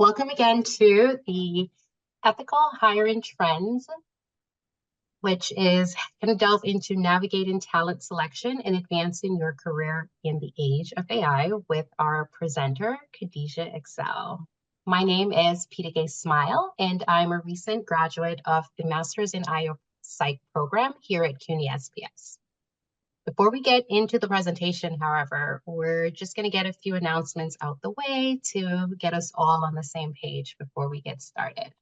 Welcome again to the Ethical Hiring Trends, which is going to delve into navigating talent selection and advancing your career in the age of AI with our presenter, Khadija Excel. My name is Peter Gay Smile, and I'm a recent graduate of the Masters in IO Psych program here at CUNYSPS. Before we get into the presentation, however, we're just going to get a few announcements out the way to get us all on the same page before we get started.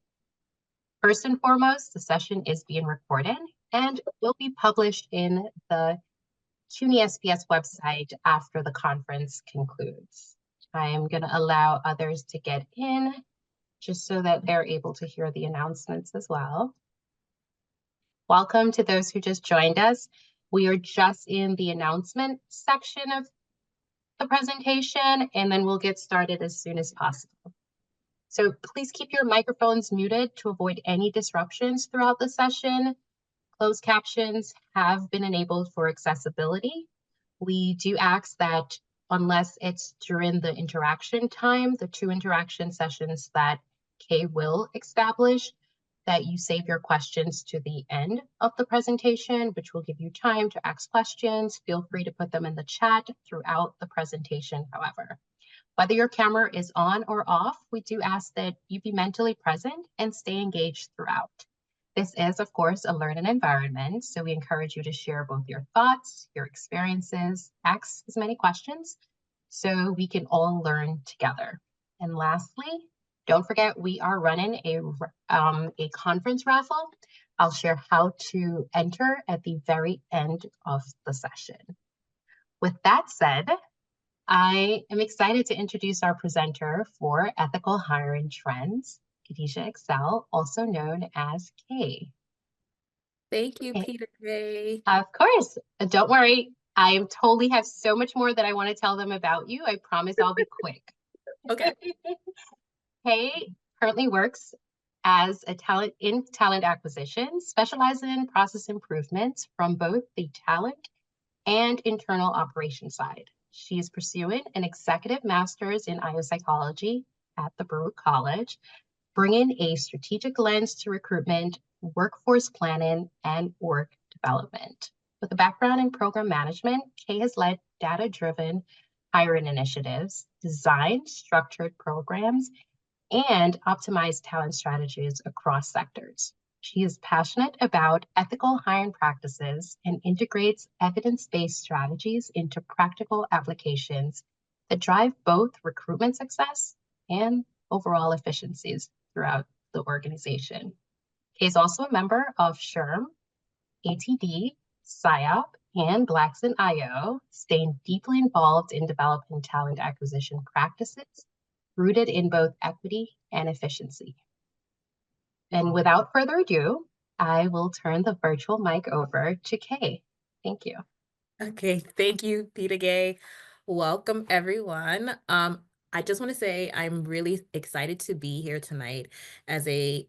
First and foremost, the session is being recorded and will be published in the CUNYSPS website after the conference concludes. I am going to allow others to get in just so that they're able to hear the announcements as well. Welcome to those who just joined us. We are just in the announcement section of the presentation, and then we'll get started as soon as possible. So please keep your microphones muted to avoid any disruptions throughout the session. Closed captions have been enabled for accessibility. We do ask that unless it's during the interaction time, the 2 interaction sessions that Kay will establish, that you save your questions to the end of the presentation, which will give you time to ask questions. Feel free to put them in the chat throughout the presentation, however. Whether your camera is on or off, we do ask that you be mentally present and stay engaged throughout. This is, of course, a learning environment, so we encourage you to share both your thoughts, your experiences, ask as many questions, so we can all learn together. And lastly, don't forget, we are running a conference raffle. I'll share how to enter at the very end of the session. With that said, I am excited to introduce our presenter for Ethical Hiring Trends, Khadija Excel, also known as Kay. Thank you, Peter Gay. Of course. Don't worry. I totally have so much more that I want to tell them about you. I promise I'll be quick. Okay. Kay currently works as a talent acquisition, specializing in process improvements from both the talent and internal operations side. She is pursuing an executive master's in IO psychology at the Baruch College, bringing a strategic lens to recruitment, workforce planning, and org development. With a background in program management, Kay has led data-driven hiring initiatives, designed structured programs, and optimized talent strategies across sectors. She is passionate about ethical hiring practices and integrates evidence-based strategies into practical applications that drive both recruitment success and overall efficiencies throughout the organization. Kay is also a member of SHRM, ATD, PSYOP, and Blacks in IO, staying deeply involved in developing talent acquisition practices rooted in both equity and efficiency. And without further ado, I will turn the virtual mic over to Kay. Thank you. Okay, thank you, Peter Gay. Welcome, everyone. I just want to say I'm really excited to be here tonight at the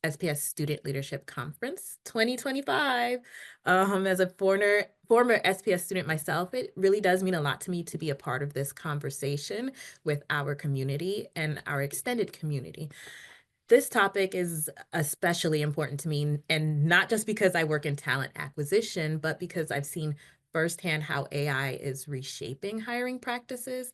SPS Student Leadership Conference 2025. As a former SPS student myself, it really does mean a lot to me to be a part of this conversation with our community and our extended community. This topic is especially important to me, and not just because I work in talent acquisition, but because I've seen firsthand how AI is reshaping hiring practices.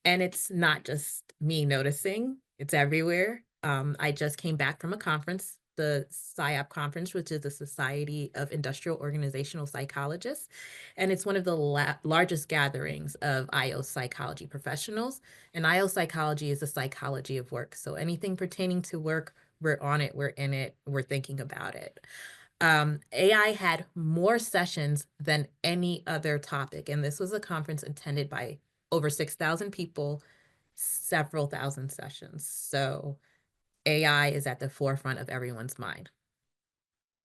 And it's not just me noticing, it's everywhere. I just came back from a conference, the PSYOP conference, which is the Society of Industrial Organizational Psychologists. And it's one of the largest gatherings of IO psychology professionals. And IO psychology is the psychology of work. So anything pertaining to work, we're on it, we're in it, we're thinking about it. AI had more sessions than any other topic. And this was a conference attended by over 6,000 people, several thousand sessions. So AI is at the forefront of everyone's mind.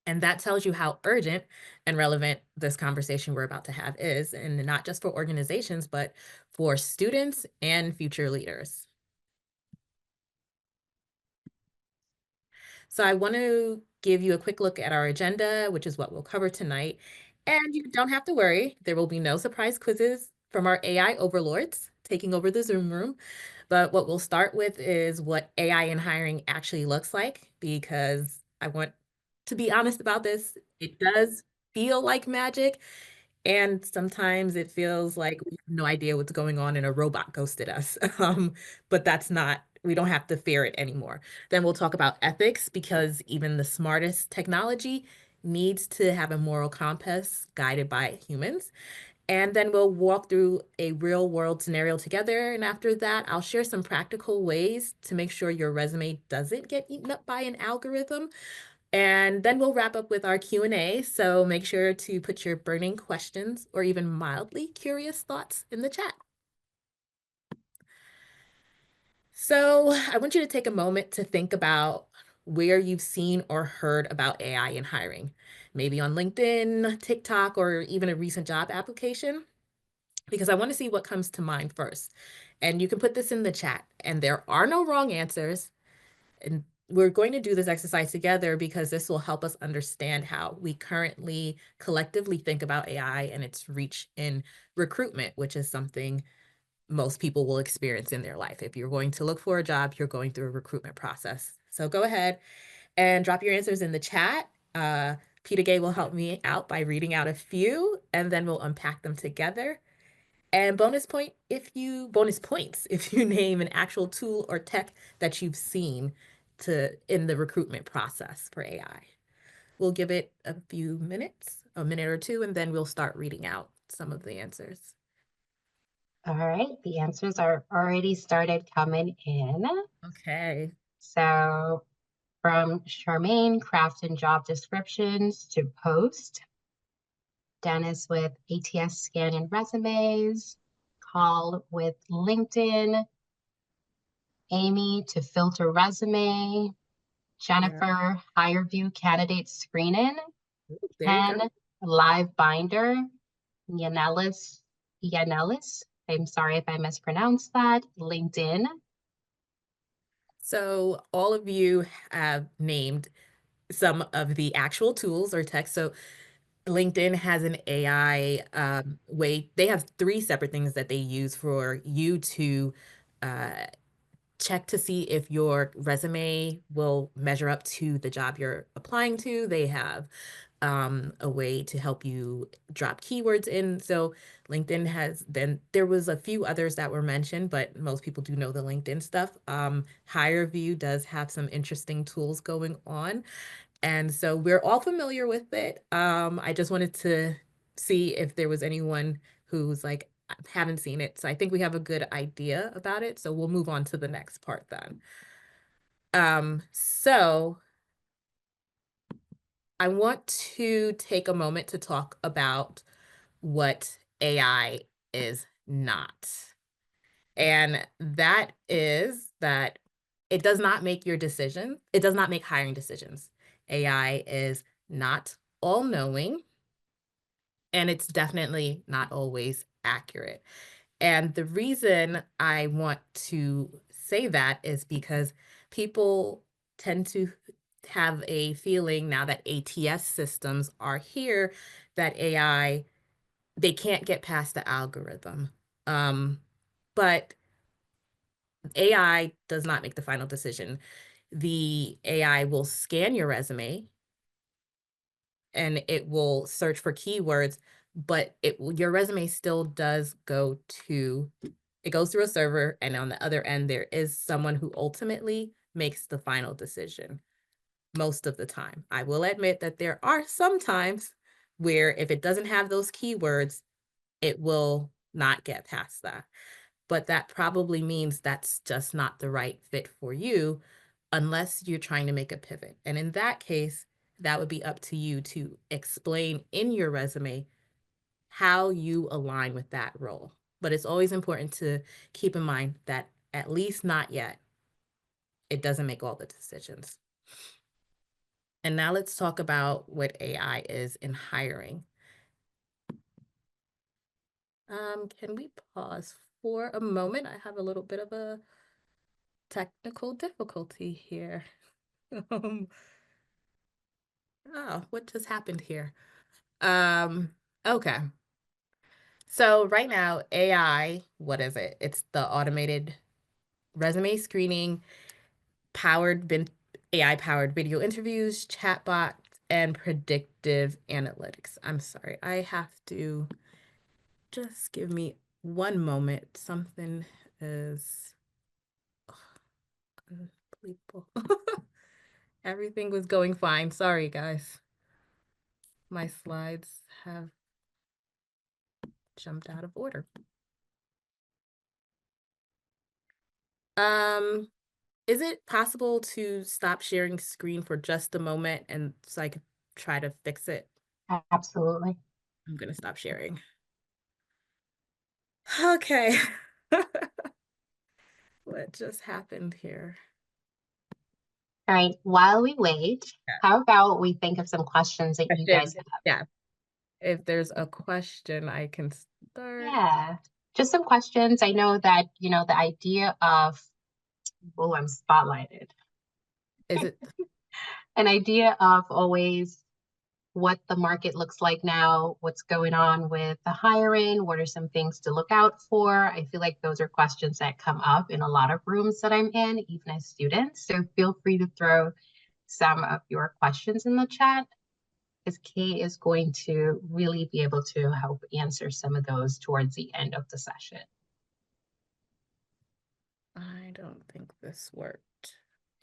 And that tells you how urgent and relevant this conversation we're about to have is, and not just for organizations, but for students and future leaders. So I want to give you a quick look at our agenda, which is what we'll cover tonight. And you don't have to worry, there will be no surprise quizzes from our AI overlords taking over the Zoom room. But what we'll start with is what AI in hiring actually looks like, because I want to be honest about this. It does feel like magic, and sometimes it feels like we have no idea what's going on and a robot ghosted us. But that's not, we don't have to fear it anymore. Then we'll talk about ethics, because even the smartest technology needs to have a moral compass guided by humans. And then we'll walk through a real world scenario together. And after that, I'll share some practical ways to make sure your resume doesn't get eaten up by an algorithm. And then we'll wrap up with our Q&A. So make sure to put your burning questions or even mildly curious thoughts in the chat. So I want you to take a moment to think about where you've seen or heard about AI in hiring, maybe on LinkedIn, TikTok, or even a recent job application, because I want to see what comes to mind first. And you can put this in the chat, and there are no wrong answers. And we're going to do this exercise together because this will help us understand how we currently collectively think about AI and its reach in recruitment, which is something most people will experience in their life. If you're going to look for a job, you're going through a recruitment process. So go ahead and drop your answers in the chat. Peter Gay will help me out by reading out a few, and then we'll unpack them together. And bonus points if you name an actual tool or tech that you've seen in the recruitment process for AI. We'll give it a few minutes, a minute or two, and then we'll start reading out some of the answers. All right, the answers are already started coming in. Okay. So from Charmaine, craft and job descriptions to post. Dennis with ATS scanning resumes. Call with LinkedIn. Amy to filter resume. Jennifer, higher view candidate screening. There you Ken, go. live binder. Yanellis, I'm sorry if I mispronounced that. LinkedIn. So all of you have named some of the actual tools or tech. So LinkedIn has an AI way. They have 3 separate things that they use for you to uh, check to see if your resume will measure up to the job you're applying to. They have a way to help you drop keywords in. So LinkedIn has been, there was a few others that were mentioned, but most people do know the LinkedIn stuff. HireVue does have some interesting tools going on. And so we're all familiar with it. I just wanted to see if there was anyone who's like, "I haven't seen it." So I think we have a good idea about it. So we'll move on to the next part then. So I want to take a moment to talk about what AI is not. And that is that it does not make your decision. It does not make hiring decisions. AI is not all knowing, and it's definitely not always accurate. And the reason I want to say that is because people tend to have a feeling now that ATS systems are here that AI, they can't get past the algorithm. But AI does not make the final decision. The AI will scan your resume and it will search for keywords, but your resume still does go to, it goes through a server, and on the other end, there is someone who ultimately makes the final decision most of the time. I will admit that there are some times where if it doesn't have those keywords, it will not get past that. But that probably means that's just not the right fit for you unless you're trying to make a pivot. And in that case, that would be up to you to explain in your resume how you align with that role. But it's always important to keep in mind that at least not yet, it doesn't make all the decisions. And now let's talk about what AI is in hiring. Can we pause for a moment? I have a little bit of a technical difficulty here. Oh, what just happened here? Okay. So right now, AI, what is it? It's the automated resume screening, AI-powered video interviews, chatbots, and predictive analytics. I'm sorry, I have to just give me one moment. Something is unbelievable. Everything was going fine. Sorry, guys. My slides have jumped out of order. Is it possible to stop sharing screen for just a moment and so I could try to fix it? Absolutely. I'm gonna stop sharing. Okay. What just happened here? All right. While we wait, Yeah. how about we think of some questions that you guys Question. have? Yeah. If there's a question, I can start. Yeah. Just some questions. I know that, the idea of, oh, I'm spotlighted. Is it An idea of always what the market looks like now, what's going on with the hiring, what are some things to look out for? I feel like those are questions that come up in a lot of rooms that I'm in, even as students. So feel free to throw some of your questions in the chat, because Kay is going to really be able to help answer some of those towards the end of the session. I don't think this worked.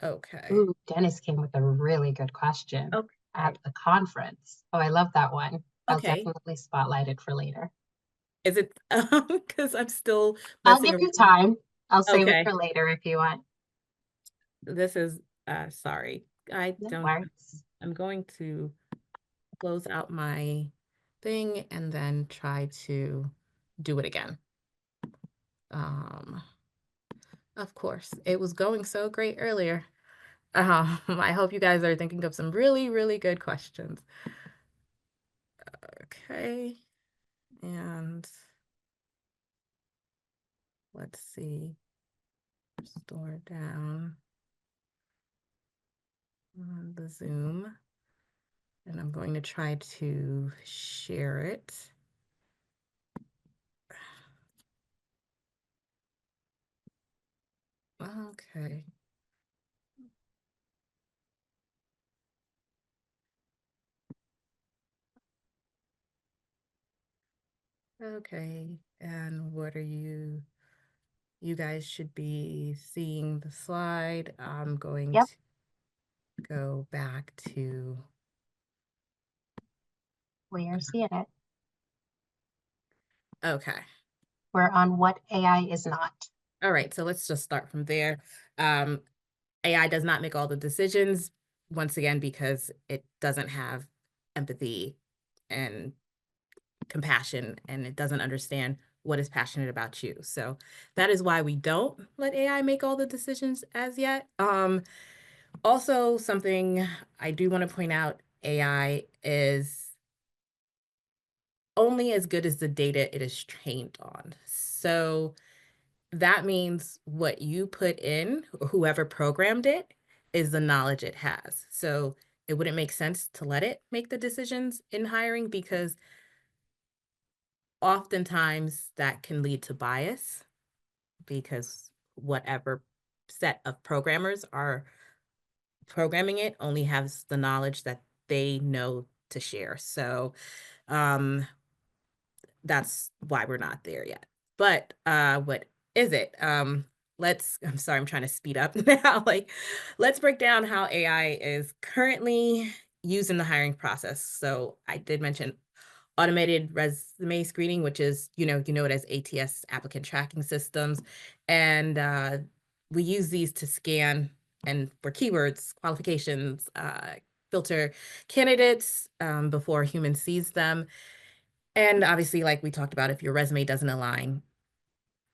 Okay. Ooh, Dennis came with a really good question Okay. at the conference. Oh, I love that one. I'll Okay. definitely spotlight it for later. Is it because I'm still I'll messing give you around? time. I'll save it Okay. for later if you want. This is sorry. I No don't worries. I'm going to close out my thing and then try to do it again. Of course, it was going so great earlier. I hope you guys are thinking of some really, really good questions. Okay, and let's see. Restore down on the Zoom, and I'm going to try to share it. Okay. Okay, and what are you guys should be seeing the slide. I'm going Yep, to go back to, we are seeing it. okay. We're on what AI is not. All right, so let's just start from there. AI does not make all the decisions, once again, because it doesn't have empathy and compassion, and it doesn't understand what is passionate about you. So that is why we don't let AI make all the decisions as yet. Also, something I do want to point out, AI is only as good as the data it is trained on. So that means what you put in, or whoever programmed it, is the knowledge it has. So it wouldn't make sense to let it make the decisions in hiring, because oftentimes that can lead to bias, because whatever set of programmers are programming it only has the knowledge that they know to share. So that's why we're not there yet. But what is it? I'm sorry, I'm trying to speed up now. Like, let's break down how AI is currently used in the hiring process. So I did mention automated resume screening, which is, you know it as ATS, applicant tracking systems. And we use these to scan and for keywords, qualifications, filter candidates before a human sees them. And obviously, like we talked about, if your resume doesn't align,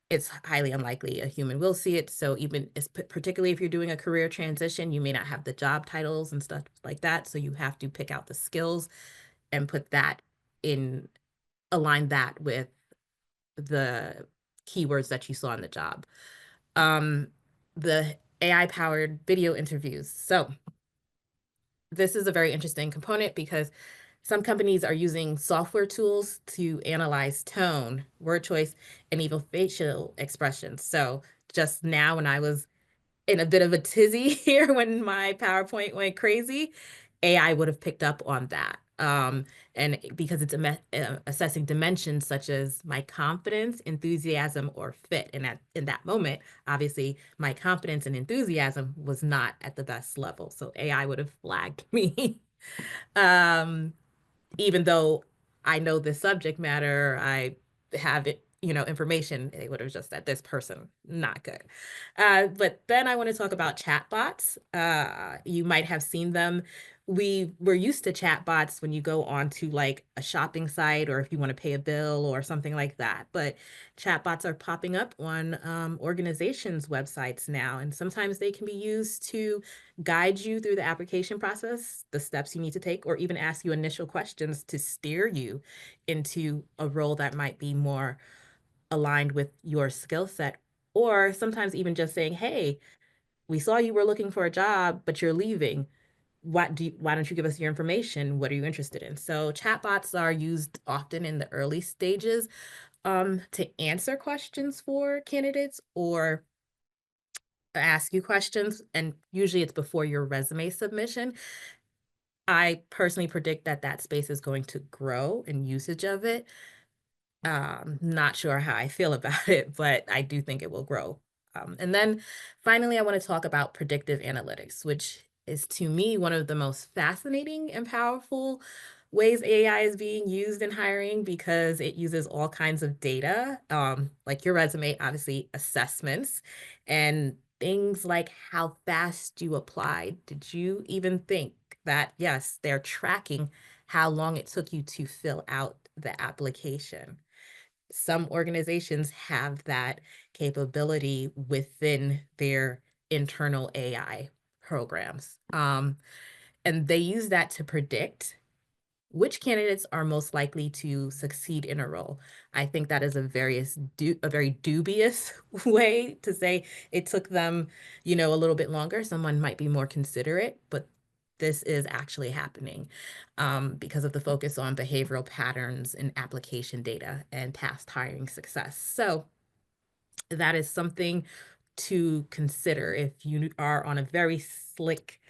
it's highly unlikely a human will see it. So even particularly if you're doing a career transition, you may not have the job titles and stuff like that. So you have to pick out the skills and put that in, align that with the keywords that you saw in the job. The AI powered video interviews. So this is a very interesting component, because some companies are using software tools to analyze tone, word choice, and even facial expressions. So just now when I was in a bit of a tizzy here when my PowerPoint went crazy, AI would have picked up on that. And because it's assessing dimensions such as my confidence, enthusiasm, or fit. And in that moment, obviously, my confidence and enthusiasm was not at the best level. So AI would have flagged me. um, Even though I know the subject matter, I have it, information, they would have just said this person, not good. But then I want to talk about chatbots. You might have seen them. We were used to chatbots when you go onto like a shopping site or if you want to pay a bill or something like that. But chatbots are popping up on organizations' websites now, and sometimes they can be used to guide you through the application process, the steps you need to take, or even ask you initial questions to steer you into a role that might be more aligned with your skill set. Or sometimes even just saying, hey, we saw you were looking for a job, but you're leaving. Why don't you give us your information? What are you interested in? So chatbots are used often in the early stages to answer questions for candidates or ask you questions, and usually it's before your resume submission. I personally predict that that space is going to grow in usage of it. Not sure how I feel about it, but I do think it will grow. And then finally, I want to talk about predictive analytics, which is to me one of the most fascinating and powerful ways AI is being used in hiring because it uses all kinds of data, like your resume, obviously assessments, and things like how fast you applied. Did you even think that, yes, they're tracking how long it took you to fill out the application? Some organizations have that capability within their internal AI programs. And they use that to predict which candidates are most likely to succeed in a role. I think that is a very dubious way to say it took them, a little bit longer. Someone might be more considerate, but this is actually happening because of the focus on behavioral patterns and application data and past hiring success. So that is something to consider if you are on a very slick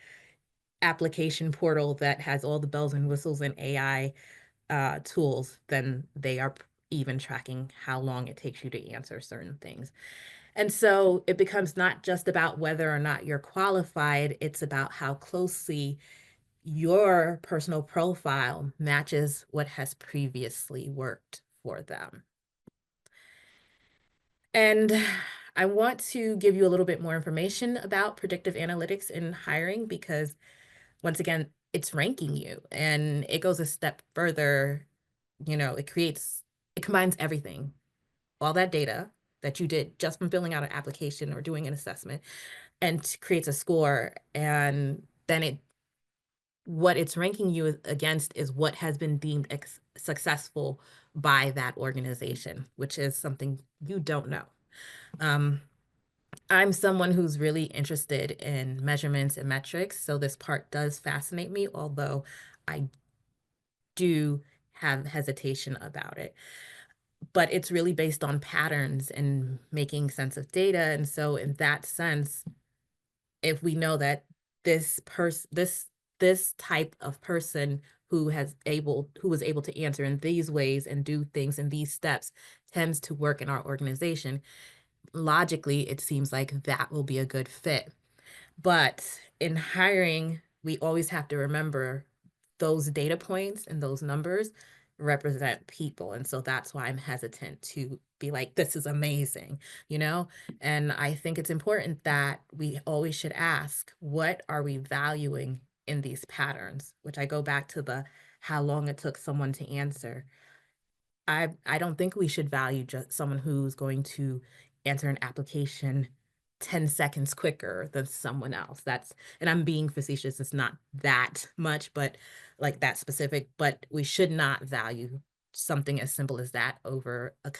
application portal that has all the bells and whistles and AI tools, then they are even tracking how long it takes you to answer certain things. And so it becomes not just about whether or not you're qualified, it's about how closely your personal profile matches what has previously worked for them. And I want to give you a little bit more information about predictive analytics in hiring because, once again, it's ranking you and it goes a step further. It combines everything, all that data that you did just from filling out an application or doing an assessment, and creates a score. And then what it's ranking you against is what has been deemed successful by that organization, which is something you don't know. Um, I'm someone who's really interested in measurements and metrics, so this part does fascinate me, although I do have hesitation about it. But it's really based on patterns and making sense of data. And so in that sense, if we know that this type of person who was able to answer in these ways and do things in these steps tends to work in our organization, logically it seems like that will be a good fit. But in hiring, we always have to remember those data points and those numbers represent people. And so that's why I'm hesitant to be like, this is amazing, you know? And I think it's important that we always should ask, what are we valuing in these patterns? Which I go back to the how long it took someone to answer. I don't think we should value just someone who's going to answer an application 10 seconds quicker than someone else. And I'm being facetious, it's not that much, but like that specific, but we should not value something as simple as that over a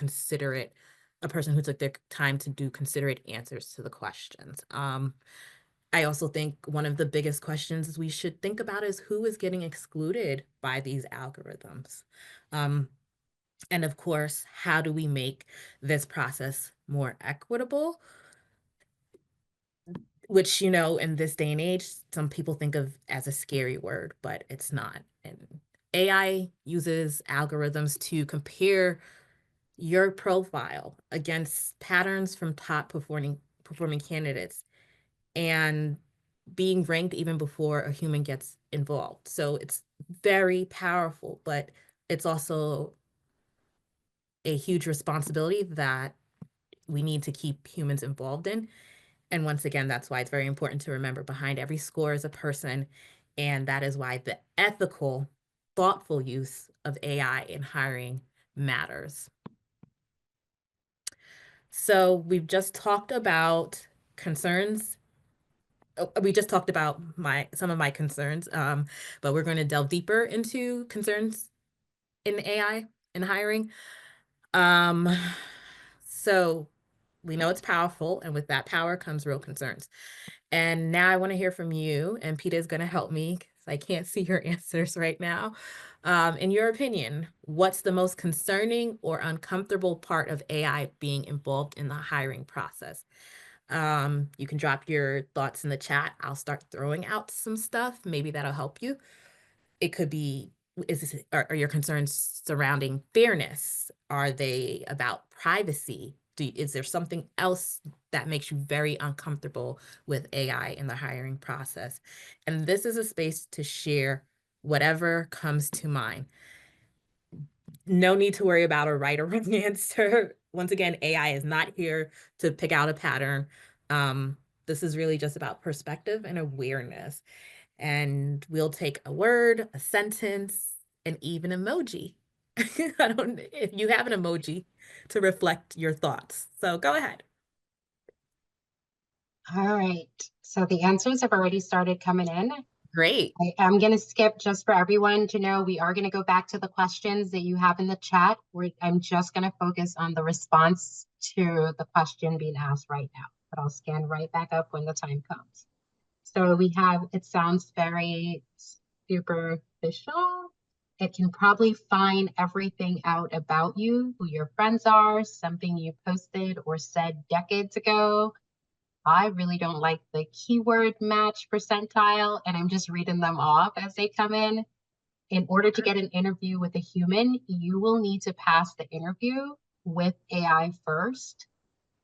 person who took their time to do considerate answers to the questions. I also think one of the biggest questions we should think about is who is getting excluded by these algorithms. Um, and of course, how do we make this process more equitable? which, you know, in this day and age, some people think of as a scary word, but it's not. And AI uses algorithms to compare your profile against patterns from top performing candidates and being ranked even before a human gets involved. So it's very powerful, but it's also a huge responsibility that we need to keep humans involved in. And once again, that's why it's very important to remember behind every score is a person. And that is why the ethical, thoughtful use of AI in hiring matters. So we've just talked about concerns. We just talked about some of my concerns, but we're going to delve deeper into concerns in AI in hiring. Um, so we know it's powerful, and with that power comes real concerns. And now I want to hear from you, and Peter is going to help me because I can't see your answers right now. In your opinion, what's the most concerning or uncomfortable part of AI being involved in the hiring process? You can drop your thoughts in the chat. I'll start throwing out some stuff. Maybe that'll help you. It could be, are your concerns surrounding fairness? Are they about privacy? Is there something else that makes you very uncomfortable with AI in the hiring process? And this is a space to share whatever comes to mind. No need to worry about a right or wrong answer. Once again, AI is not here to pick out a pattern. This is really just about perspective and awareness. And we'll take a word, a sentence, and even emoji. I don't if you have an emoji to reflect your thoughts. So go ahead. All right. So the answers have already started coming in. Great. I'm going to skip just for everyone to know we are going to go back to the questions that you have in the chat. I'm just going to focus on the response to the question being asked right now, but I'll scan right back up when the time comes. So we have, it sounds very superficial. It can probably find everything out about you, who your friends are, something you posted or said decades ago. I really don't like the keyword match percentile, and I'm just reading them off as they come in. In order to get an interview with a human, you will need to pass the interview with AI first.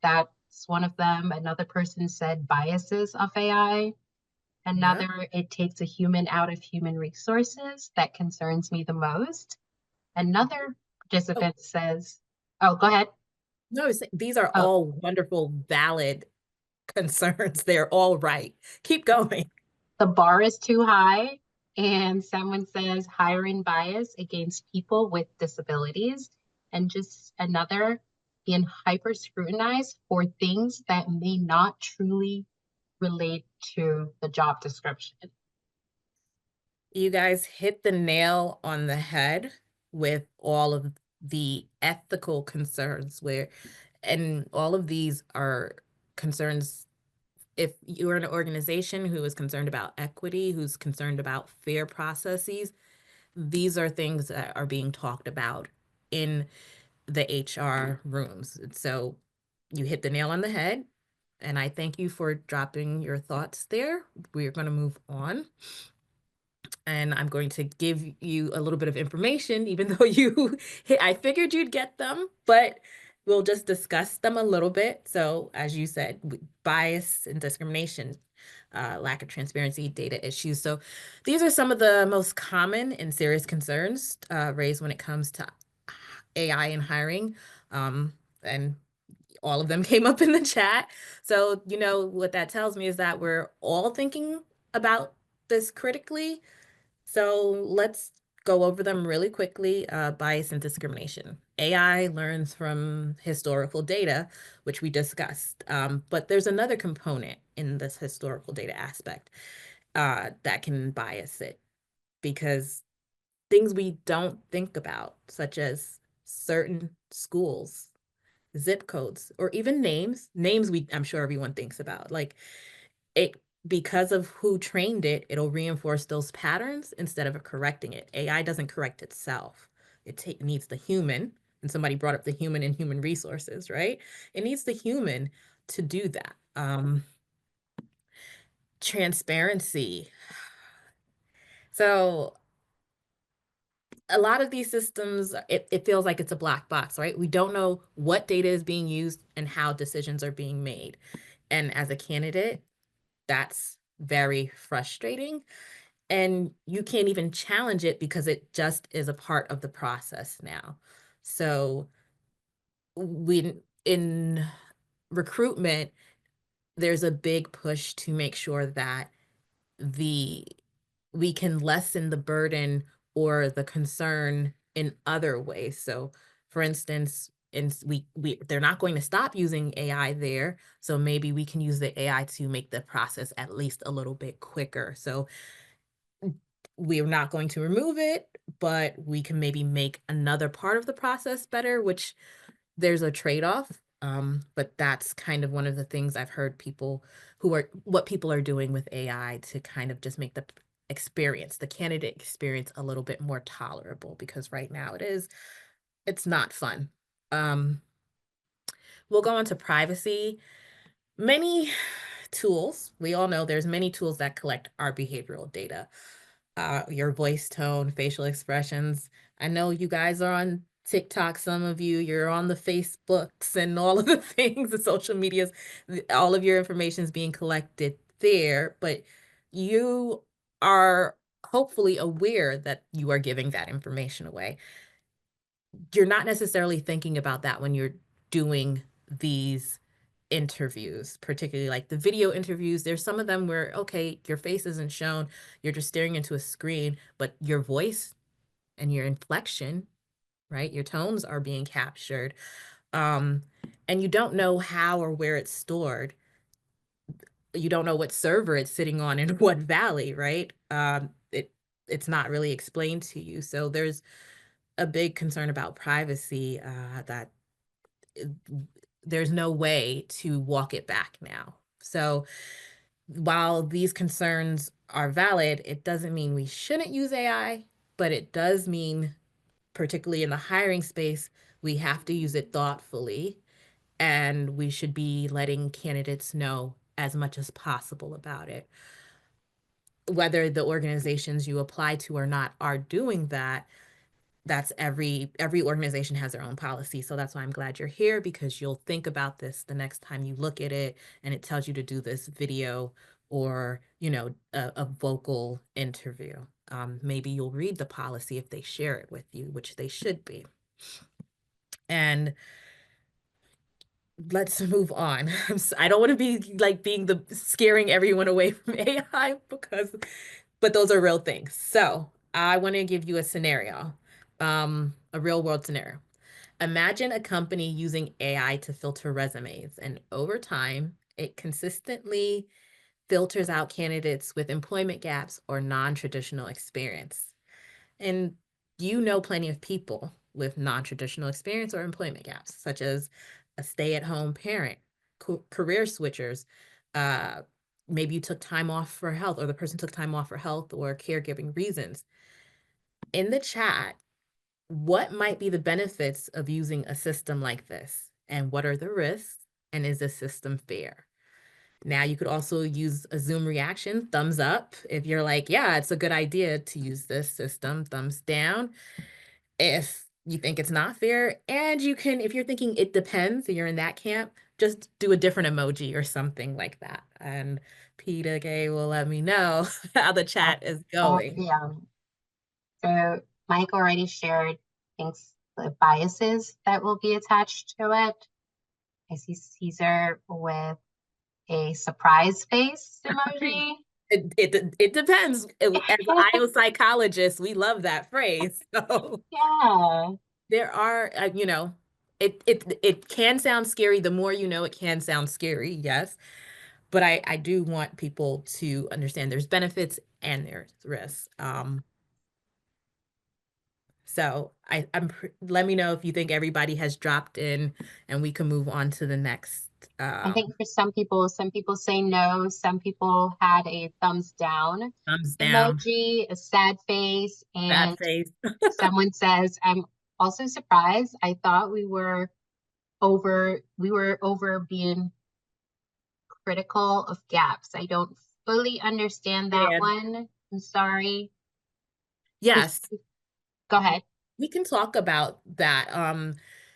That's one of them. Another person said biases of AI. Yeah. Another, it takes a human out of human resources. That concerns me the most. Another Oh, participant says, oh, go ahead. no, these are Oh, all wonderful, valid concerns. They're all right. Keep going. the bar is too high. And someone says hiring bias against people with disabilities. And just another, being hyper scrutinized for things that may not truly relate to the job description. You guys hit the nail on the head with all of the ethical concerns and all of these are concerns. If you're an organization who is concerned about equity, who's concerned about fair processes, these are things that are being talked about in the HR rooms. So you hit the nail on the head, and I thank you for dropping your thoughts there. We're going to move on. And I'm going to give you a little bit of information, even though I figured you'd get them, but we'll just discuss them a little bit. So as you said, bias and discrimination, lack of transparency, data issues. So these are some of the most common and serious concerns raised when it comes to AI and hiring. And all of them came up in the chat. So, you know, what that tells me is that we're all thinking about this critically. So let's go over them really quickly. Bias and discrimination. AI learns from historical data, which we discussed. But there's another component in this historical data aspect that can bias it because things we don't think about, such as certain schools, zip codes, or even names I'm sure everyone thinks about. Like it because of who trained it, it'll reinforce those patterns instead of correcting it. AI doesn't correct itself. It needs the human, and somebody brought up the human and human resources, right? It needs the human to do that. Transparency. So a lot of these systems, it feels like it's a black box, right? We don't know what data is being used and how decisions are being made. And as a candidate, that's very frustrating. And you can't even challenge it because it just is a part of the process now. So we in recruitment, there's a big push to make sure that the we can lessen the burden or the concern in other ways. So for instance, we they're not going to stop using AI there. So maybe we can use the AI to make the process at least a little bit quicker. So we're not going to remove it, but we can maybe make another part of the process better, which there's a trade-off. But that's kind of one of the things I've heard what people are doing with AI to kind of just make the candidate experience a little bit more tolerable, because right now it's not fun. Um, we'll go on to privacy. Many tools, we all know there's many tools that collect our behavioral data, your voice tone, facial expressions. I know you guys are on TikTok, some of you're on the Facebooks and all of the things, the social medias, all of your information is being collected there, but you are hopefully aware that you are giving that information away. You're not necessarily thinking about that when you're doing these interviews, particularly like the video interviews. There's some of them where, okay, your face isn't shown, you're just staring into a screen, but your voice and your inflection, right? Your tones are being captured. Um, and you don't know how or where it's stored. You don't know what server it's sitting on in what valley, right? It's not really explained to you. So there's a big concern about privacy, that there's no way to walk it back now. So while these concerns are valid, it doesn't mean we shouldn't use AI, but it does mean, particularly in the hiring space, we have to use it thoughtfully, and we should be letting candidates know as much as possible about it. Whether the organizations you apply to or not are doing that, that's every organization has their own policy. So that's why I'm glad you're here, because you'll think about this the next time you look at it and it tells you to do this video or, a vocal interview. Maybe you'll read the policy if they share it with you, which they should be. And let's move on. I don't want to be like being the scaring everyone away from AI, but those are real things. So I want to give you a scenario, a real world scenario. Imagine a company using AI to filter resumes, and over time, it consistently filters out candidates with employment gaps or non-traditional experience. And you know plenty of people with non-traditional experience or employment gaps, such as a stay-at-home parent, career switchers, uh, maybe you took time off for health, or the person took time off for health or caregiving reasons. In the chat, what might be the benefits of using a system like this? And what are the risks? And is the system fair? Now, you could also use a Zoom reaction, thumbs up, if you're like, yeah, it's a good idea to use this system, thumbs down if you think it's not fair. And you can, if you're thinking it depends, you're in that camp, just do a different emoji or something like that. And Peter Gay will let me know how the chat is going. Yeah. So Mike already shared things, the biases that will be attached to it. I see Caesar with a surprise face emoji. It depends. As IO psychologists, we love that phrase. So Yeah. there are, it can sound scary. The more you know, it can sound scary, yes. But I do want people to understand there's benefits and there's risks. So let me know if you think everybody has dropped in and we can move on to the next. I think for some people say no, some people had a thumbs down Thumbs down, emoji, a sad face, bad and face. someone says, I'm also surprised. I thought we were over being critical of gaps. I don't fully understand that And one. I'm sorry. Could yes, you go ahead? we can talk about that.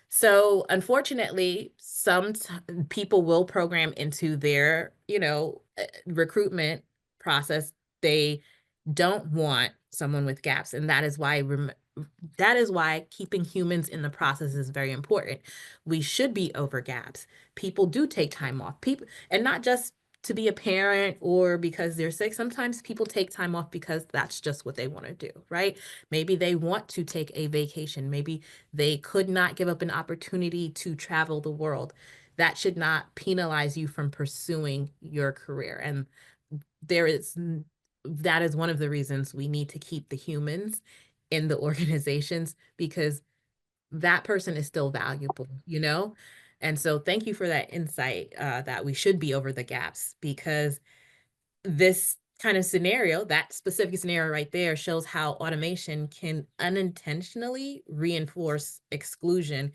So unfortunately, people will program into their, recruitment process. They don't want someone with gaps, and that is why keeping humans in the process is very important. We should be over gaps. People do take time off. People, and not just to be a parent or because they're sick. Sometimes people take time off because that's just what they want to do, right? Maybe they want to take a vacation. Maybe they could not give up an opportunity to travel the world. That should not penalize you from pursuing your career. And there is that is one of the reasons we need to keep the humans in the organizations, because that person is still valuable, you know? And so thank you for that insight, that we should be over the gaps, because this kind of scenario, that specific scenario right there, shows how automation can unintentionally reinforce exclusion.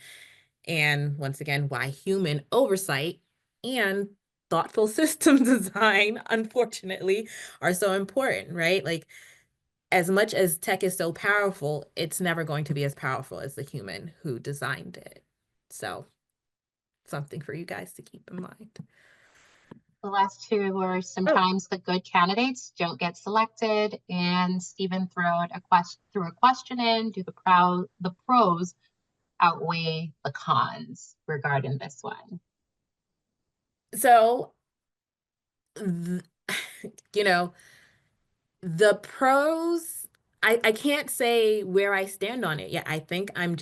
And once again, why human oversight and thoughtful system design, unfortunately, are so important, right? Like, as much as tech is so powerful, it's never going to be as powerful as the human who designed it. So, something for you guys to keep in mind. The last two were Oh, sometimes the good candidates don't get selected, and Stephen threw a question in. Do the pros outweigh the cons regarding this one? so, th- you know, the pros, I can't say where I stand on it yet. I think I'm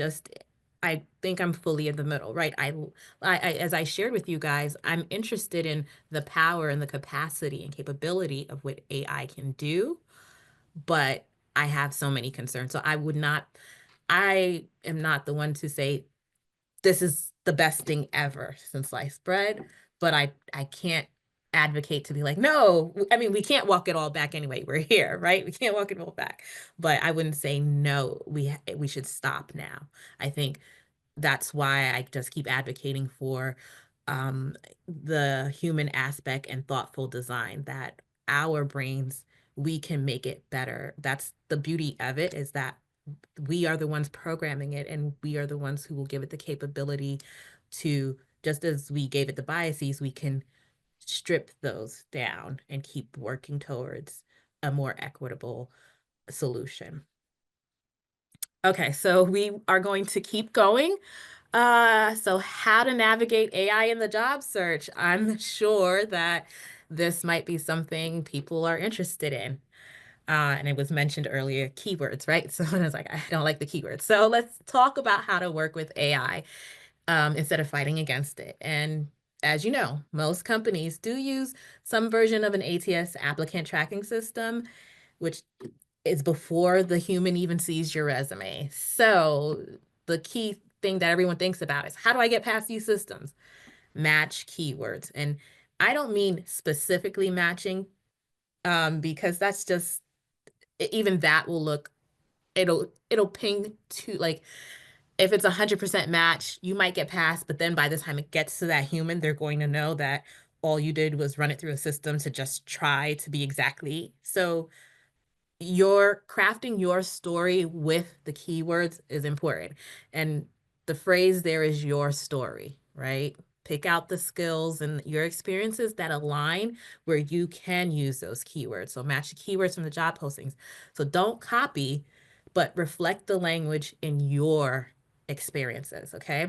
fully in the middle, right? As I shared with you guys, I'm interested in the power and the capacity and capability of what AI can do, but I have so many concerns. So I am not the one to say this is the best thing ever since sliced bread, but I can't advocate to be like, no, I mean, we can't walk it all back anyway. We're here, right? We can't walk it all back. But I wouldn't say no, we should stop now. I think that's why I just keep advocating for um, the human aspect and thoughtful design, that our brains, we can make it better. That's the beauty of it, is that we are the ones programming it, and we are the ones who will give it the capability to, just as we gave it the biases, we can strip those down and keep working towards a more equitable solution. Okay, so we are going to keep going. So how to navigate AI in the job search. I'm sure that this might be something people are interested in. And it was mentioned earlier, keywords, right? So I was like, I don't like the keywords. So let's talk about how to work with AI, instead of fighting against it. And as you know, most companies do use some version of an ATS, applicant tracking system, which is before the human even sees your resume. So the key thing that everyone thinks about is, how do I get past these systems? Match keywords. And I don't mean specifically matching, because that's just, even that will look, it'll ping to, like, if it's 100% match, you might get past, but then by the time it gets to that human, they're going to know that all you did was run it through a system to just try to be exactly. So you're crafting your story with the keywords is important. And the phrase there is your story, right? Pick out the skills and your experiences that align where you can use those keywords. So match the keywords from the job postings. So don't copy, but reflect the language in your experiences, okay?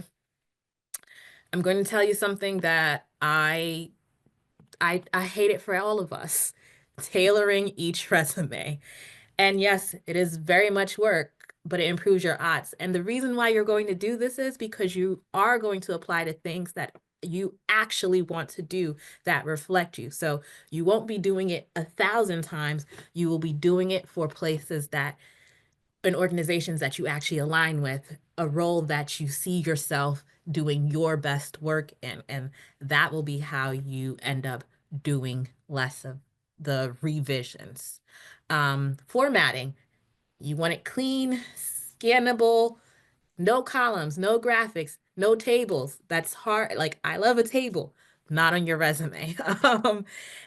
I'm going to tell you something that I hate it for all of us. Tailoring each resume. And yes, it is very much work, but it improves your odds. And the reason why you're going to do this is because you are going to apply to things that you actually want to do, that reflect you. So you won't be doing it 1,000 times. You will be doing it for places that, in organizations that you actually align with, a role that you see yourself doing your best work in. And that will be how you end up doing less of the revisions. Formatting, you want it clean, scannable, no columns, no graphics, no tables. That's hard. Like, I love a table, not on your resume.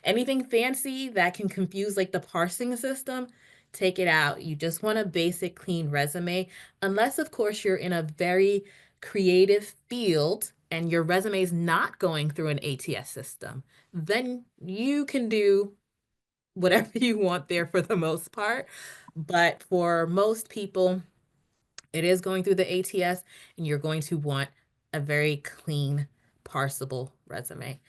Anything fancy that can confuse like the parsing system, take it out. You just want a basic, clean resume, unless of course you're in a very creative field and your resume is not going through an ATS system. Then you can do whatever you want there for the most part. But for most people, it is going through the ATS, and you're going to want a very clean, parsable resume.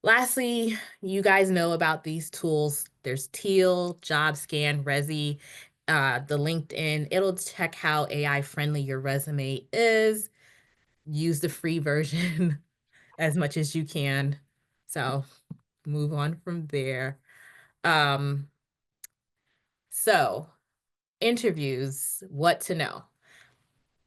Lastly, you guys know about these tools. There's Teal, JobScan, Resi, the LinkedIn. It'll check how AI friendly your resume is. Use the free version as much as you can. So move on from there. So interviews, what to know.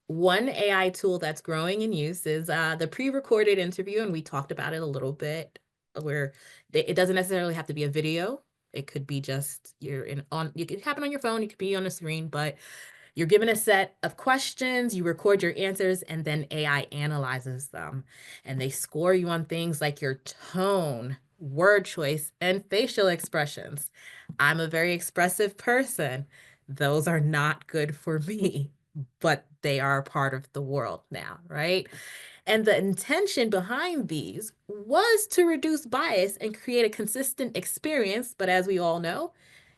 One AI tool that's growing in use is the pre-recorded interview, and we talked about it a little bit, where it doesn't necessarily have to be a video. It could be just it could happen on your phone, it could be on a screen, but you're given a set of questions, you record your answers, and then AI analyzes them. And they score you on things like your tone, word choice, and facial expressions. I'm a very expressive person. Those are not good for me, but they are a part of the world now, right? And the intention behind these was to reduce bias and create a consistent experience. But as we all know,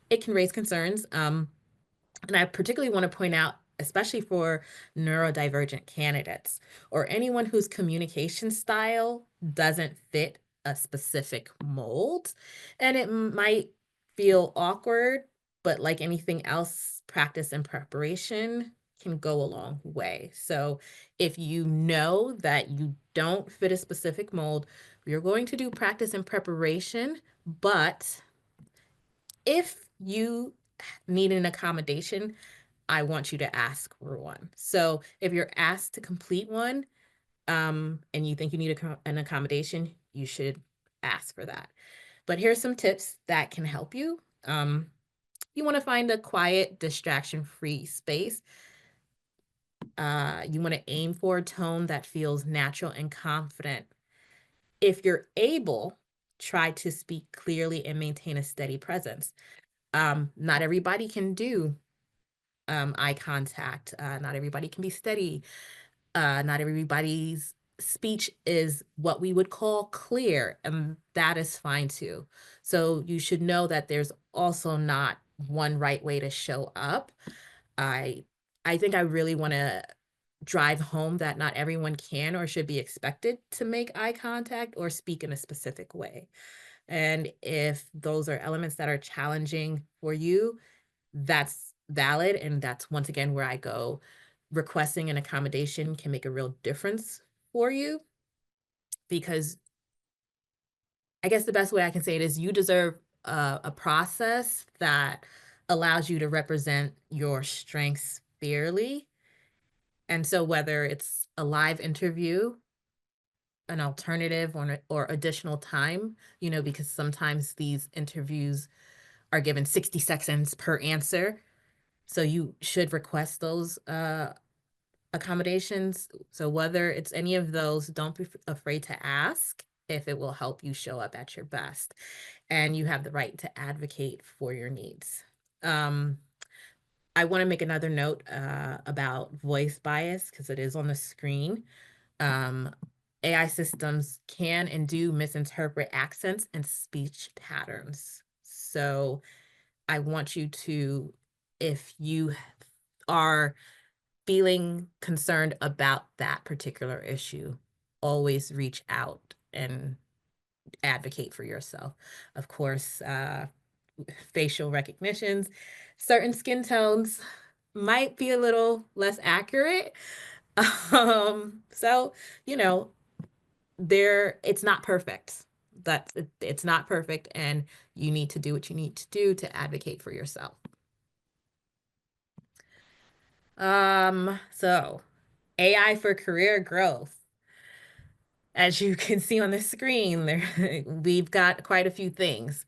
it can raise concerns. And I particularly want to point out, especially for neurodivergent candidates or anyone whose communication style doesn't fit a specific mold. And it might feel awkward, but like anything else, practice and preparation can go a long way. So if you know that you don't fit a specific mold, you're going to do practice and preparation, but if you need an accommodation, I want you to ask for one. So if you're asked to complete one, and you think you need an accommodation, you should ask for that. But here's some tips that can help you. You want to find a quiet, distraction-free space. You want to aim for a tone that feels natural and confident. If you're able, try to speak clearly and maintain a steady presence. Not everybody can do eye contact. Not everybody can be steady. Not everybody's speech is what we would call clear, and that is fine too. So you should know that there's also not one right way to show up. I I think I really want to drive home that not everyone can or should be expected to make eye contact or speak in a specific way. And if those are elements that are challenging for you, that's valid. And that's once again where I go. Requesting an accommodation can make a real difference for you, because I guess the best way I can say it is you deserve a process that allows you to represent your strengths fairly. And so whether it's a live interview, an alternative, or additional time, because sometimes these interviews are given 60 seconds per answer. So you should request those accommodations. So whether it's any of those, don't be afraid to ask if it will help you show up at your best. And you have the right to advocate for your needs. I want to make another note about voice bias, because it is on the screen. AI systems can and do misinterpret accents and speech patterns. So I want you to, if you are feeling concerned about that particular issue, always reach out and advocate for yourself. Of course, facial recognitions, certain skin tones might be a little less accurate. So, you know, it's not perfect. It's not perfect, and you need to do what you need to do to advocate for yourself. So AI for career growth. As you can see on the screen, we've got quite a few things.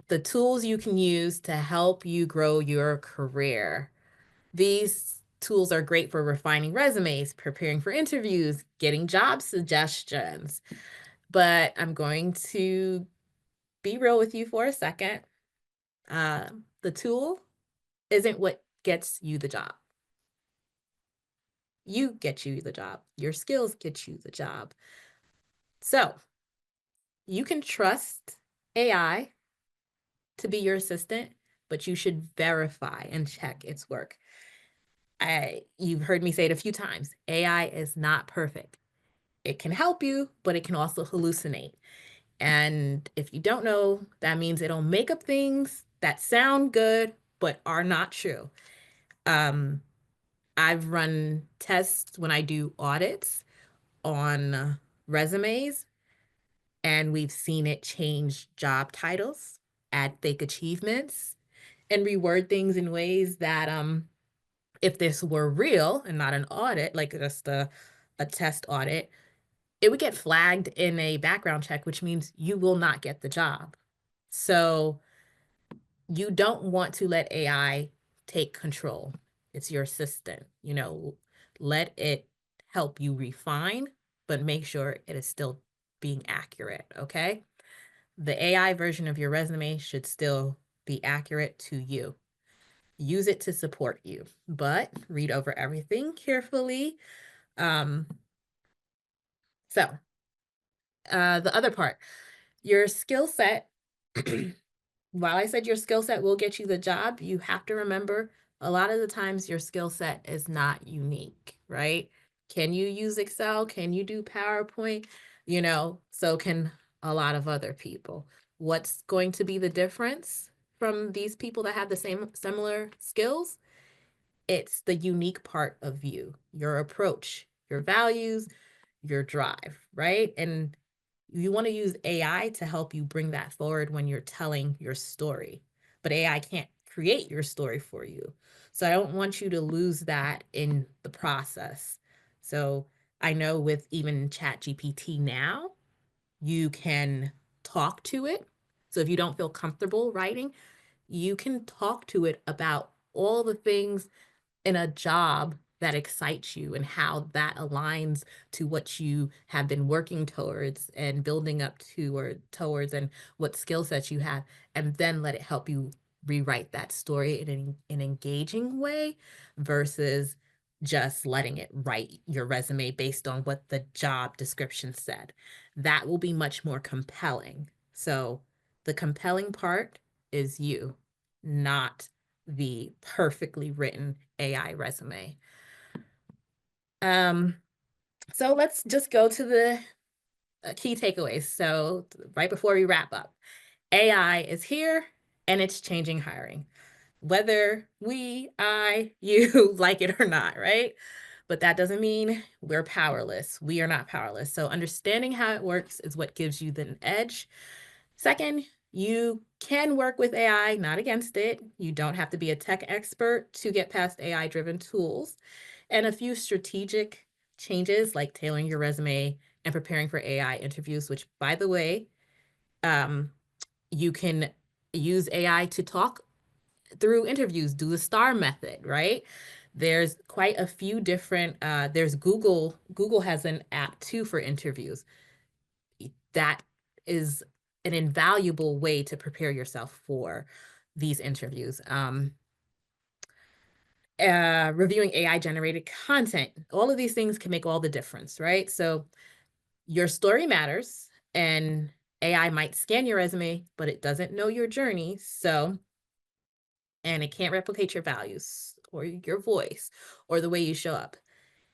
The tools you can use to help you grow your career. These tools are great for refining resumes, preparing for interviews, getting job suggestions. but I'm going to be real with you for a second. The tool isn't what gets you the job. You get you the job. Your skills get you the job. So you can trust AI to be your assistant, but you should verify and check its work. You've heard me say it a few times. AI is not perfect. It can help you, but it can also hallucinate. And if you don't know, that means it'll make up things that sound good, but are not true. I've run tests when I do audits on resumes, and we've seen it change job titles, add fake achievements, and reword things in ways that if this were real and not an audit, like just a test audit, it would get flagged in a background check, which means you will not get the job. So you don't want to let AI take control. It's your assistant, let it help you refine, but make sure it is still being accurate, okay? The AI version of your resume should still be accurate to you. Use it to support you, but read over everything carefully. Um, the other part, your skill set, while I said your skill set will get you the job, you have to remember a lot of the times your skill set is not unique, right? Can you use Excel? Can you do PowerPoint? So can a lot of other people. What's going to be the difference from these people that have the same similar skills? It's the unique part of you, your approach, your values, your drive, right? And you want to use AI to help you bring that forward when you're telling your story. But AI can't create your story for you. So I don't want you to lose that in the process. So I know with even ChatGPT now, you can talk to it. So if you don't feel comfortable writing, you can talk to it about all the things in a job that excites you and how that aligns to what you have been working towards and building up to or towards, and what skill sets you have, and then let it help you rewrite that story in an engaging way versus just letting it write your resume based on what the job description said. That will be much more compelling. So the compelling part is you, not the perfectly written AI resume. So let's just go to the key takeaways. So right before we wrap up, AI is here and it's changing hiring, whether you like it or not, right? But that doesn't mean we're powerless. We are not powerless. So understanding how it works is what gives you the edge. Second, you can work with AI, not against it. You don't have to be a tech expert to get past AI-driven tools. And a few strategic changes like tailoring your resume and preparing for AI interviews, which, by the way, you can use AI to talk through interviews, do the STAR method, right? There's quite a few different, there's Google. Google has an app too for interviews. That is an invaluable way to prepare yourself for these interviews. Reviewing AI generated content, all of these things can make all the difference, right? So your story matters, and AI might scan your resume, but it doesn't know your journey. And it can't replicate your values or your voice or the way you show up.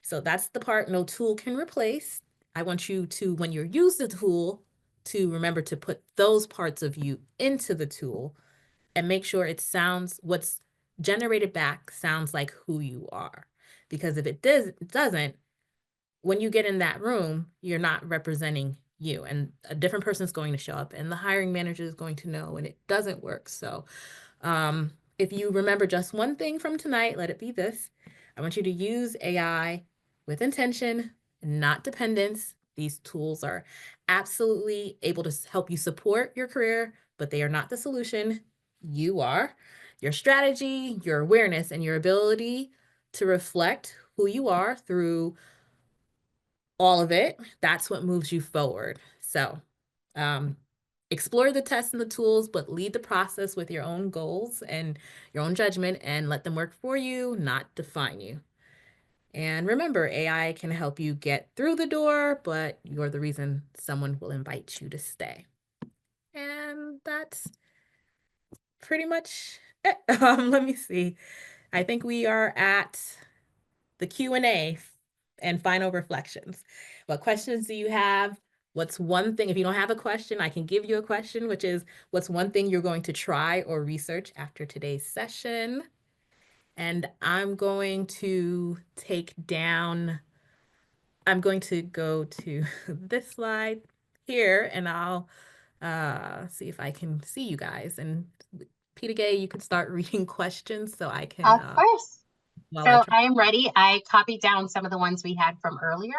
So that's the part no tool can replace. I want you to, when you use the tool, to remember to put those parts of you into the tool and make sure what's generated back sounds like who you are. Because if it doesn't, when you get in that room, you're not representing you, and a different person's going to show up and the hiring manager is going to know, and it doesn't work. So if you remember just one thing from tonight, let it be this. I want you to use AI with intention, not dependence. These tools are absolutely able to help you support your career, but they are not the solution. You are. Your strategy, your awareness, and your ability to reflect who you are through all of it, that's what moves you forward. So, explore the tests and the tools, but lead the process with your own goals and your own judgment and let them work for you, not define you. And remember, AI can help you get through the door, but you're the reason someone will invite you to stay. And that's pretty much it. Let me see. I think we are at the Q&A and final reflections. What questions do you have? What's one thing, if you don't have a question, I can give you a question, which is what's one thing you're going to try or research after today's session? And I'm going to I'm going to go to this slide here and I'll see if I can see you guys. And Peter Gay, you can start reading questions so I can, Of course. while I So try. I am ready. I copied down some of the ones we had from earlier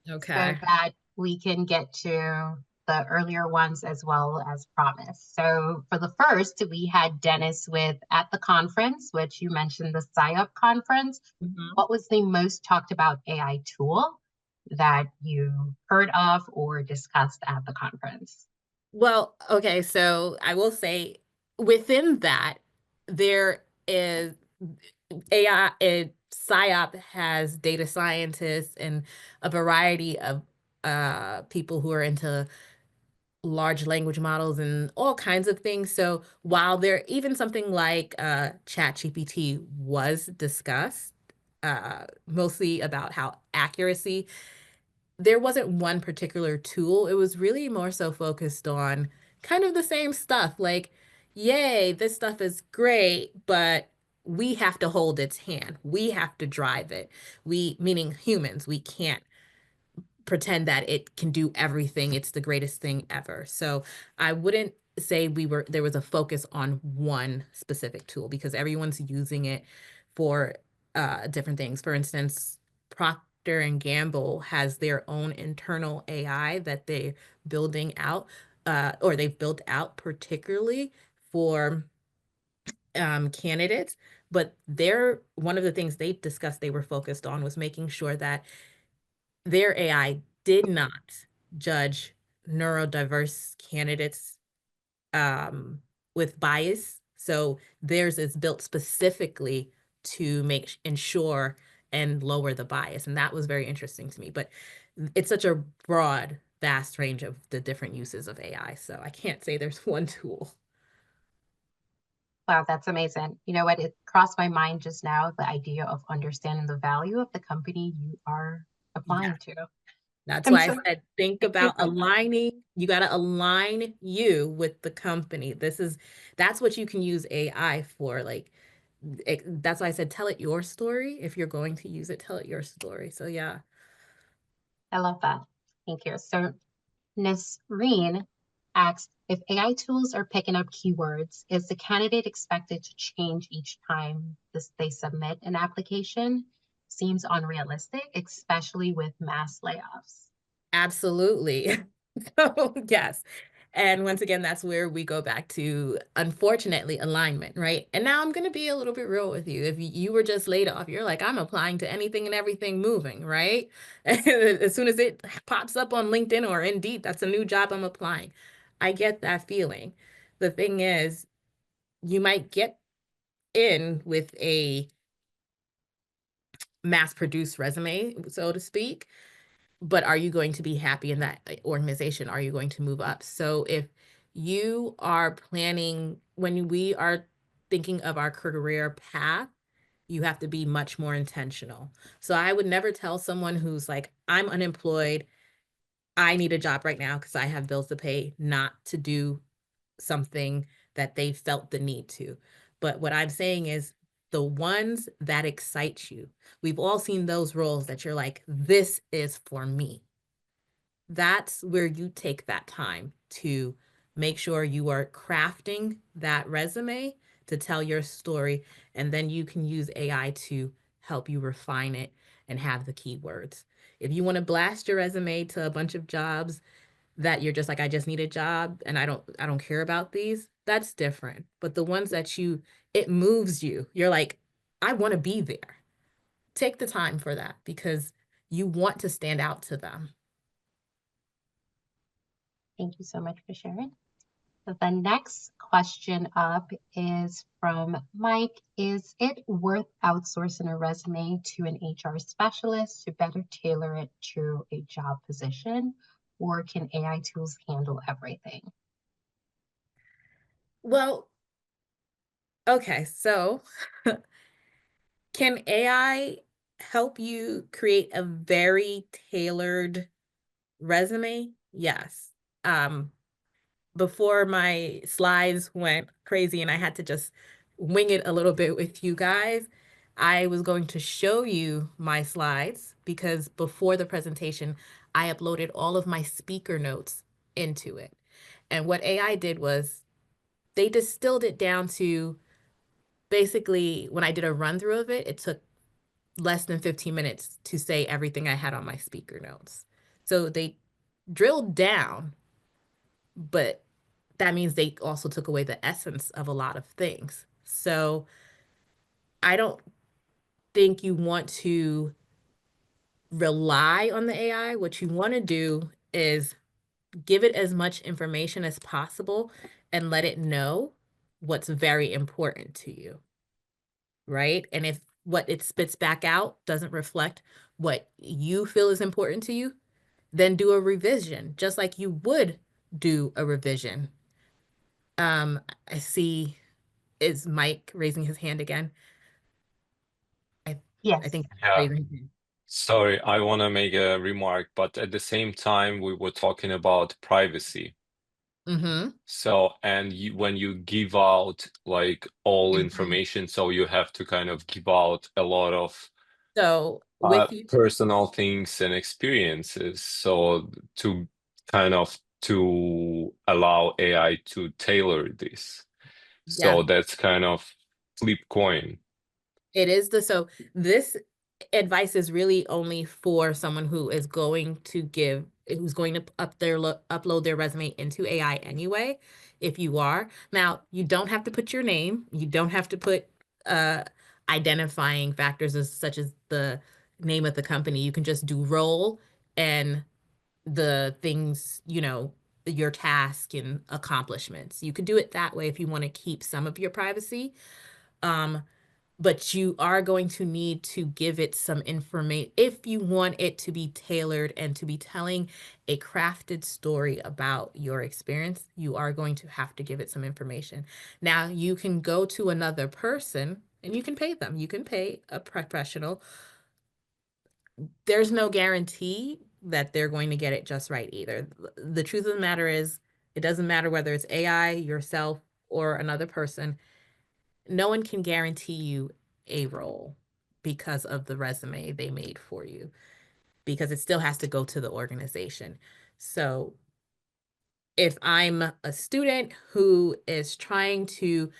so Okay. that we can get to the earlier ones as well as promised. So for the first, we had Dennis with at the conference, which you mentioned the SciUp conference. Mhm. What was the most talked about AI tool that you heard of or discussed at the conference? Well, okay, so I will say within that, there is AI, PsyOp has data scientists and a variety of people who are into large language models and all kinds of things. So while there even something like ChatGPT was discussed, mostly about how accuracy, there wasn't one particular tool. It was really more so focused on kind of the same stuff. Like, yay, this stuff is great, but we have to hold its hand. We have to drive it. We, meaning humans, we can't pretend that it can do everything. It's the greatest thing ever. So I wouldn't say there was a focus on one specific tool because everyone's using it for different things. For instance, Procter and Gamble has their own internal AI that they're building out, or they've built out particularly for candidates. But one of the things they discussed they were focused on was making sure that their AI did not judge neurodiverse candidates with bias. So theirs is built specifically to ensure and lower the bias. And that was very interesting to me. But it's such a broad, vast range of the different uses of AI. So I can't say there's one tool. Wow, that's amazing. You know what? It crossed my mind just now, the idea of understanding the value of the company you are Yeah. applying to. That's I'm why I so said think thank you about for that. aligning. You got to align you with the company. That's what you can use AI for. Like that's why I said tell it your story. If you're going to use it, tell it your story. So yeah. I love that. Thank you. So Nasreen asks if AI tools are picking up keywords, is the candidate expected to change each time they submit an application? Seems unrealistic, especially with mass layoffs. Absolutely. So, yes. And once again, that's where we go back to, unfortunately, alignment, right? And now I'm going to be a little bit real with you. If you were just laid off, you're like, I'm applying to anything and everything moving, right? As soon as it pops up on LinkedIn or Indeed, that's a new job I'm applying. I get that feeling. The thing is, you might get in with a mass produced resume, so to speak, but are you going to be happy in that organization? Are you going to move up? So if you are planning, when we are thinking of our career path, you have to be much more intentional. So I would never tell someone who's like, I'm unemployed, I need a job right now because I have bills to pay, not to do something that they felt the need to. But what I'm saying is the ones that excite you. We've all seen those roles that you're like, this is for me. That's where you take that time to make sure you are crafting that resume to tell your story. And then you can use AI to help you refine it and have the keywords. If you want to blast your resume to a bunch of jobs that you're just like, I just need a job and I don't care about these, that's different. But the ones that it moves you, you're like, I want to be there. Take the time for that because you want to stand out to them. Thank you so much for sharing. The next question up is from Mike. Is it worth outsourcing a resume to an HR specialist to better tailor it to a job position, or can AI tools handle everything? Well, okay, so can AI help you create a very tailored resume? Yes. Um, Before my slides went crazy and I had to just wing it a little bit with you guys, I was going to show you my slides because before the presentation, I uploaded all of my speaker notes into it. And what AI did was they distilled it down to basically when I did a run through of it, it took less than 15 minutes to say everything I had on my speaker notes. So they drilled down, but that means they also took away the essence of a lot of things. So I don't think you want to rely on the AI. What you want to do is give it as much information as possible and let it know what's very important to you, right? And if what it spits back out doesn't reflect what you feel is important to you, then do a revision, just like you would do a revision. I see is Mike raising his hand again? I I Yes. think Yeah, raising his hand. sorry, I want to make a remark, but at the same time, we were talking about privacy. Mm-hmm. So, and when you give out like all Mhm. information, so you have to kind of give out a lot of So with you, personal things and experiences. So to kind of to allow AI to tailor this. yeah, So that's kind of flip coin. it is so this advice is really only for someone who's going to upload their resume into AI anyway. If you are now, you don't have to put your name. You don't have to put uh identifying factors such as the name of the company. You can just do role and the things, your task and accomplishments. You could do it that way if you want to keep some of your privacy. Um, but you are going to need to give it some information if you want it to be tailored and to be telling a crafted story about your experience. You are going to have to give it some information. Now, you can go to another person and you can pay them. You can pay a professional. There's no guarantee that they're going to get it just right either. The truth of the matter is, it doesn't matter whether it's AI, yourself, or another person. No one can guarantee you a role because of the resume they made for you, because it still has to go to the organization. So if I'm a student who is trying to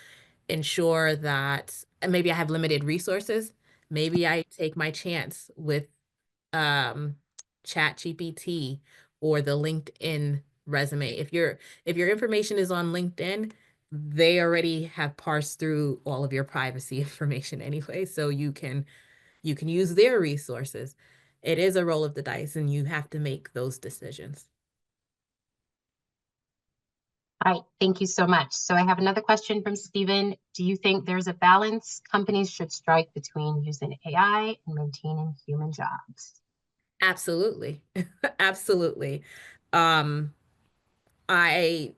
ensure that maybe I have limited resources, maybe I take my chance with um chat gpt or the LinkedIn resume. If your information is on LinkedIn, they already have parsed through all of your privacy information anyway, so you can use their resources. It is a roll of the dice and you have to make those decisions. All right, thank you so much. So I have another question from Stephen. Do you think there's a balance companies should strike between using AI and maintaining human jobs? Absolutely. Absolutely. um I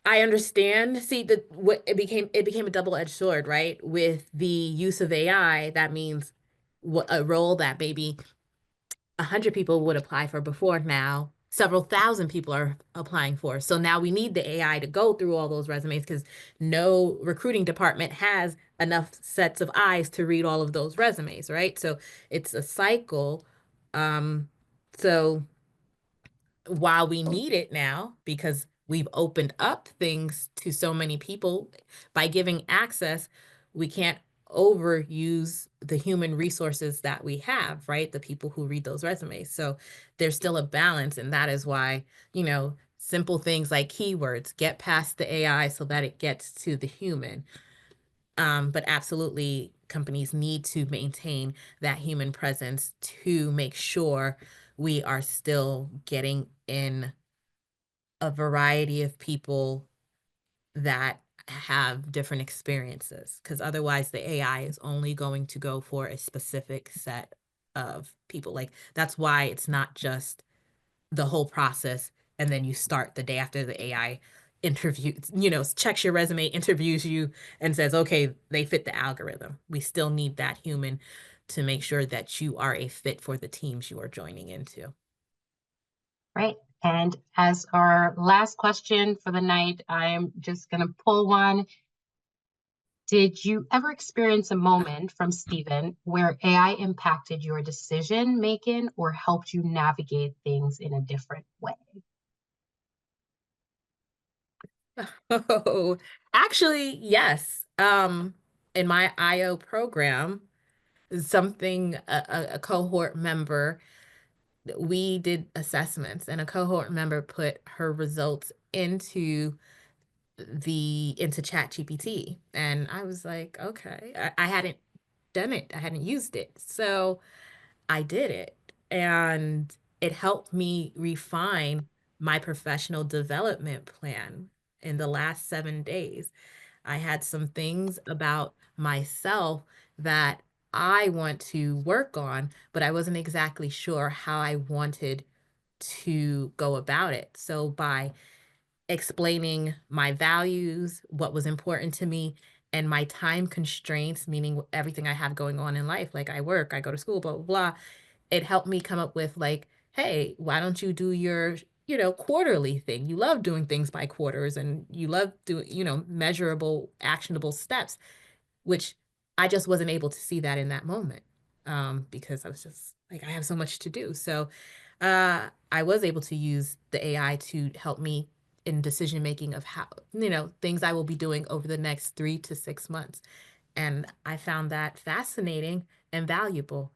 I understand. See, what it became a double-edged sword, right? With the use of AI, that means what a role that maybe 100 people would apply for before, now several thousand people are applying for. So now we need the AI to go through all those resumes because no recruiting department has enough sets of eyes to read all of those resumes, right? So it's a cycle. So while we need it now because we've opened up things to so many people by giving access, we can't overuse the human resources that we have, right? The people who read those resumes. So there's still a balance. And that is why, simple things like keywords get past the AI so that it gets to the human. But absolutely, companies need to maintain that human presence to make sure we are still getting in a variety of people that have different experiences, because otherwise the AI is only going to go for a specific set of people. Like, that's why it's not just the whole process and then you start the day after the AI interview, checks your resume, interviews you, and says, okay, they fit the algorithm. We still need that human to make sure that you are a fit for the teams you are joining into. Right. And as our last question for the night, I'm just going to pull one. Did you ever experience a moment from Stephen where AI impacted your decision making or helped you navigate things in a different way? Oh, actually, yes. In my IO program, a cohort member, we did assessments, and a cohort member put her results into ChatGPT, and I was like, okay, I hadn't done it, I hadn't used it, so I did it, and it helped me refine my professional development plan in the last 7 days. I had some things about myself that I want to work on, but I wasn't exactly sure how I wanted to go about it. So by explaining my values, what was important to me, and my time constraints, meaning everything I have going on in life, like I work, I go to school, blah, blah, blah, it helped me come up with like, hey, why don't you do your, quarterly thing? You love doing things by quarters and you love doing, measurable, actionable steps, which I just wasn't able to see that in that moment, because I was just like, I have so much to do. So I was able to use the AI to help me in decision making of how, things I will be doing over the next 3 to 6 months. And I found that fascinating and valuable.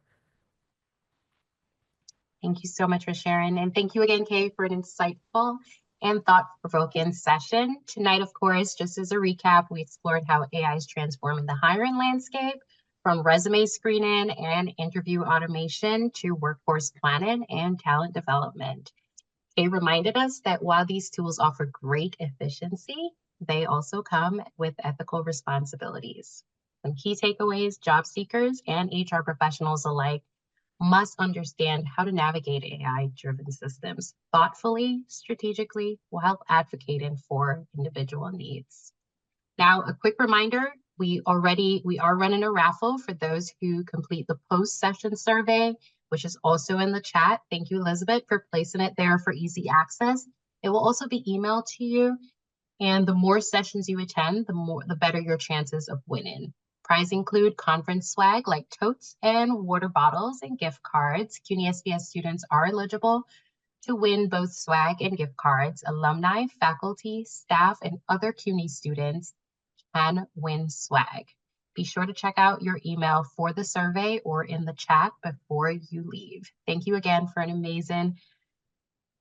Thank you so much for sharing. And thank you again, Kay, for an insightful and thought-provoking session. Tonight, of course, just as a recap, we explored how AI is transforming the hiring landscape, from resume screening and interview automation to workforce planning and talent development. Kay reminded us that while these tools offer great efficiency, they also come with ethical responsibilities. Some key takeaways: job seekers and HR professionals alike must understand how to navigate AI-driven systems thoughtfully, strategically, while advocating for individual needs. Now, a quick reminder, we are running a raffle for those who complete the post-session survey, which is also in the chat. Thank you, Elizabeth, for placing it there for easy access. It will also be emailed to you, and the more sessions you attend, the better your chances of winning. Prizes include conference swag like totes and water bottles and gift cards. CUNYSPS students are eligible to win both swag and gift cards. Alumni, faculty, staff, and other CUNY students can win swag. Be sure to check out your email for the survey or in the chat before you leave. Thank you again for an amazing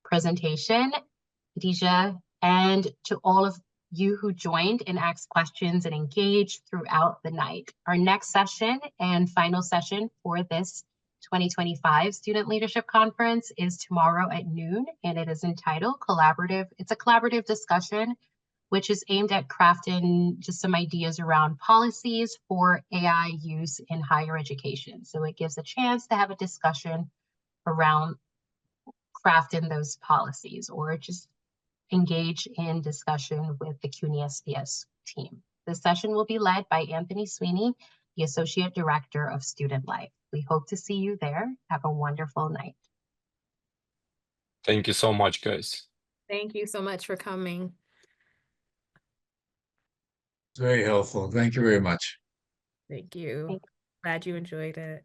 presentation, Khadija, and to all of you who joined and asked questions and engaged throughout the night. Our next session and final session for this 2025 Student Leadership Conference is tomorrow at noon, and it is entitled Collaborative. It's a collaborative discussion which is aimed at crafting just some ideas around policies for AI use in higher education. So it gives a chance to have a discussion around crafting those policies or just engage in discussion with the CUNY-SPS team. The session will be led by Anthony Sweeney, the Associate Director of Student Life. We hope to see you there. Have a wonderful night. Thank you so much, guys. Thank you so much for coming. Very helpful. Thank you very much. Thank you. Thank Glad you enjoyed it.